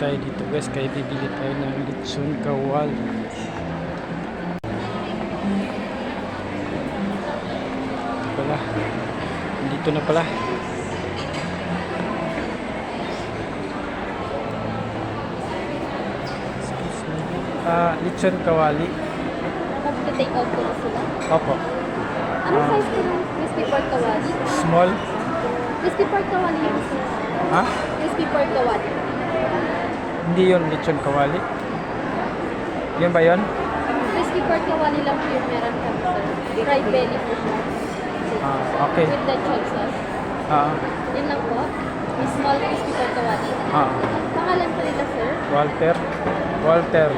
tayo dito guys, kaya bibili tayo ng lechon kawal. Pala, dito na pala. Lechon kawali. Mag-take out ko na sila. Opo. Anong size ko ng crispy pork kawali? Small. Crispy pork kawali yun. Ha? Crispy pork kawali. Hindi yun lechon kawali. Yun ba yun? Crispy pork kawali lang po yung meron kami, sir. Fried belly po siya. Okay. With lechon sauce. Yun lang po. May small crispy pork kawali. Pangalan po nila, sir? Walter. Walter.